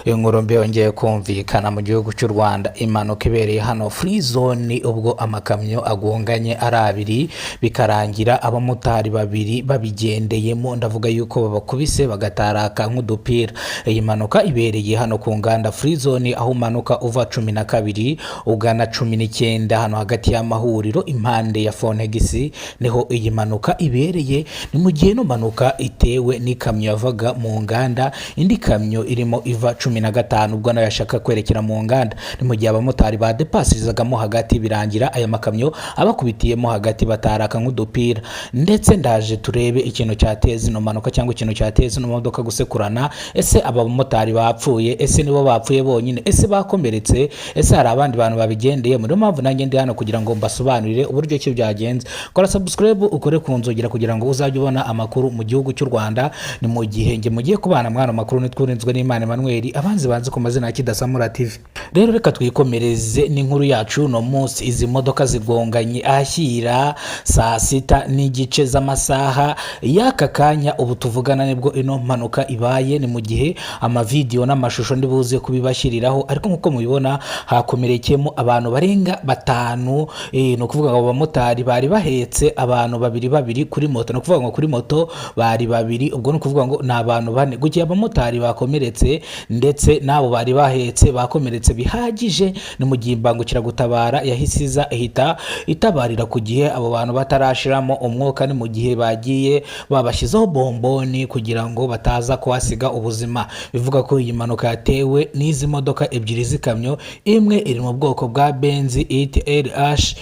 inkuru mbi yongeye kumvikana mu gihugu cy'u Rwanda. Impanuka ibereye hano free zone ubwo amakamyo agonganye ari abiri bikarangira abamotari babiri babigendeyemo, ndavuga yuko babakubise bagataraka nk'udupira. Iyi mpanuka ibereye hano ku nganda free zone aho umanuka uva 12 ugana 19 hano hagati y'amahuriro impande ya Fonegisi niho iyi mpanuka ibereye. Ni mu gihe no mpanuka itewe n'ikamyo yavaga mu nganda, indi kamyo irimo iva 15 ubwo nayo yashaka kwerekera mu nganda. Ni mu gihe abamotari badepasirizagamo hagati birangira aya makamyo abakubitiyemo hagati bataraka nk'udupira. Ndetse ndaje turebe ikintu cyateza ino mpanuka cyangwa ikintu cyateza ino modoka gusekurana. Ese abamotari bapfuye? Ese nibo bapfuye bonyine? Ese bakomeretse? Ese hari abandi bantu babigendeye? Muri mpamvu nanjye ndi hano kugira ngo mbasobanurire uburyo ki byagenze. Kora subscribe ukore kunzogera kugira ngo uzajye ubona amakuru mu gihugu cy'u Rwanda. Ni mu gihe nge mugiye kubana mwana makuru nitwurinzwe n'Imana Emmanuel, abanzi banze ku mazina ya Kidasamura TV. Rero reka twikomereze n'inkuru yacu no munsi. Izi modoka zigonganye ahashyira saa 6 n'igice z'amasaha y'aka kanya ubu tuvugana nibwo ino mpanuka ibaye. Ni mu gihe amavideo n'amashusho ndibuze kubibashyiriraho, ariko nkuko mubibona hakomerekemo abantu barenga 5. No kuvuga ngo abamotari bari bahetse abantu babiri kuri moto, no kuvuga ngo kuri moto bari babiri, ubwo no kuvuga ngo na abantu 4 gukiye abamotari bakomeretse ndetse nabo bari bahetse bakomeretse bihagije. Ni mu gihe imbangukira gutabara yahisiza ihita itabarira ku gihe abo bantu batarashiramo umwuka. Ni mu gihe bagiye babashyizeho bomboni kugira ngo bataza kuhasiga ubuzima. Bivuga ko iyi mpanuka yatewe n'izi modoka ebyiri z'ikamyo, imwe iri mu bwoko bwa Benz ETLH,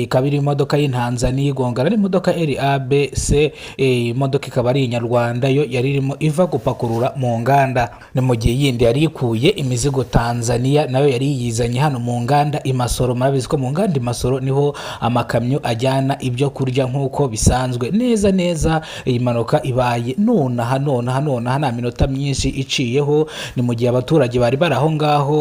kabiri imodoka y'Intanzania igongana n'imodoka LABC. Imodoka ikaba ari inyarwanda yo yari irimo iva gupakurura mu nganda. Ni mu gihe yindi yari ikuye imizigo Tanzania nayo yari yizanye hano mu nganda Imasoro. Murabizi ko mu nganda Imasoro niho amakamyo ajyana ibyo kurya nk'uko bisanzwe. Neza iyi mpanuka ibaye nonaha nta minota myinshi iciyeho. Ni mu gihe abaturage bari bari aho ngaho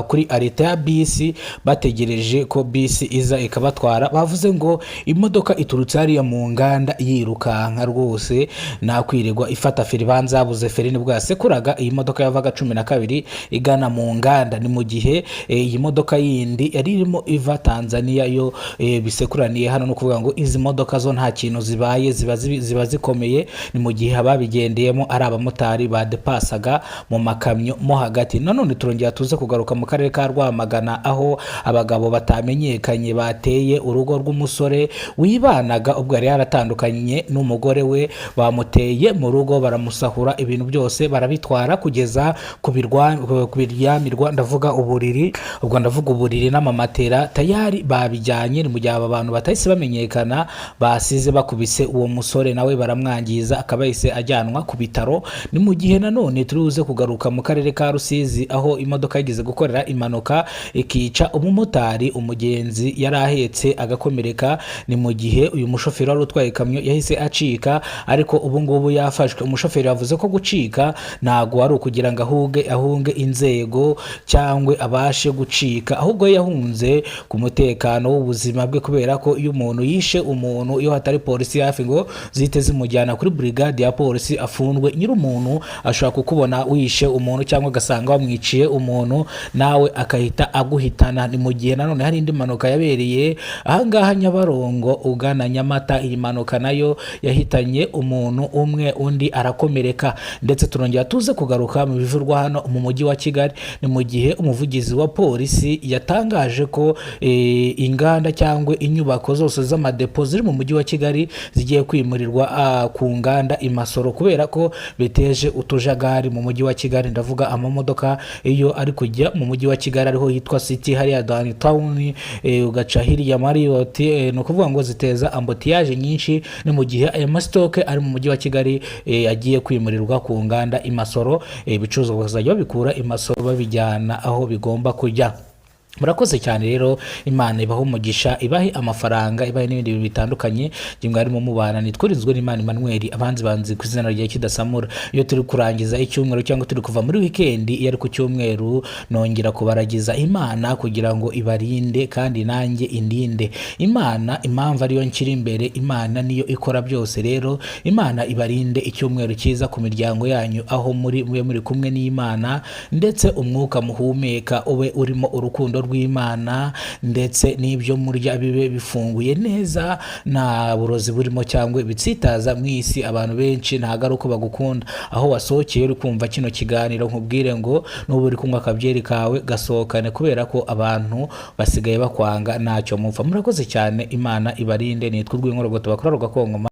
kuri areta ya bisi bategereje ko bisi iza ikabatwara. Bavuze ngo imodoka iturutse hariya mu nganda yirukanka rwose nakwirirwa ifata feri, banza yabuze feri nibwo yasekuraga iyi modoka yavaga 12 igana mu nganda. Ni mu gihe iyi modoka yindi yari irimo iva Tanzania yo bisekuraniye hano. No kuvuga ngo izi modoka zo nta kintu zibaye, ziba zikomeye. Ni mu gihe ababigendeyemo ari abamotari badepasaga mu makamyo mo hagati. Nanone turongera tuze kugaruka mu karere ka Rwamagana aho abagabo batamenyekanye bateye urugo rw'umusore wibanaga ubwo yari yaratandukanye n'umugore we. Bamuteye mu rugo baramusahura ibintu byose barabitwara kugeza ku biryamirwa, ndavuga uburiri, ubwo ndavuga uburiri n'amamatera tayari babijyanye. Ni mu gihe aba bantu batahise bamenyekana basize bakubise uwo musore nawe baramwangiza akaba yise ajyanwa ku bitaro. Ni mu gihe nanone turuze kugaruka mu karere ka Rusizi aho imodoka yagize gukorera impanuka ikica umumotari, umugenzi yari ahetse agakomereka. Ni mu gihe uyu mushoferi wari utwaye ikamyo yahise acika, ariko ubu ngubu yafashwe. Umushoferi yavuze ko gucika ntago ari ukugira ngo ahunge inzego cyangwa abashe gucika, ahubwo yahunze ku mutekano w'ubuzima bwe, kubera ko iyo umuntu yishe umuntu, iyo hatari polisi hafi ngo zihite zimujyana kuri brigade ya polisi afundwe, nyiri umuntu ashobora kukubona wishe umuntu cyangwa agasanga wamwiciye umuntu nawe akahita aguhitana. Ni mu gihe nanone hari indi mpanuka yabereye ahangaha Nyabarongo ugana Nyamata. Iyi mpanuka nayo yahitanye umuntu umwe, undi arakomereka. Ndetse turongera tuze kugaruka mu bivurwa hano mu mujyi wa Kigali. Ni mu gihe umuvugizi wa polisi yatangaje ko inganda cyangwa inyubako zose z'amadepo ziri mu mujyi wa Kigali zigiye kwimurirwa ku nganda Imasoro, kubera ko biteje utujagari mu mujyi wa Kigali. Ndavuga amamodoka iyo ari kujya mu mujyi wa Kigali ariho hitwa City hariya downtown, ugaca hirya Marriott, no kuvuga ngo ziteza ambotiyage nyinshi. Ni mu gihe aya mastoke ari mu mujyi wa Kigali agiye kwimurirwa ku nganda Imasoro. Ibicuruzwa bazajya babikura Imasoro babijyana aho bigomba kujya. murakoze cyane rero, Imana ibaho umugisha, ibahe amafaranga, ibahe n'ibindi bintu bitandukanye byo mwarimo mubana. Nitwurizwe n'Imana Emmanuel, abanzi banzi ku izina rya Kidasamura. Iyo turi kurangiza icyumweru cyangwa turi kuva muri weekend, iyo ari ku cyumweru nongera kubaragiza Imana kugira ngo ibarinde kandi nanjye indinde. Imana impamvu ariyo nkiri imbere, Imana niyo ikora byose. Rero Imana ibarinde icyumweru cyiza ku miryango yanyu, aho muri kumwe n'Imana, ndetse umwuka muhumeka ube urimo urukundo rw'Imana, ndetse n'ibyo murya bibe bifunguye neza, nta burozi burimo cyangwa ibitsitaza mu isi. Abantu benshi ntago ari uko bagukunda, aho wasohokeye uri kumva kino kiganiro, nkubwire ngo n'ubu uri kunywa akabyeri kawe gasohokane, kubera ko abantu basigaye bakwanga ntacyo mupfa. Murakoze cyane, Imana ibarinde. Nitwa Urw'inkorogoto bakora Rugakongoma.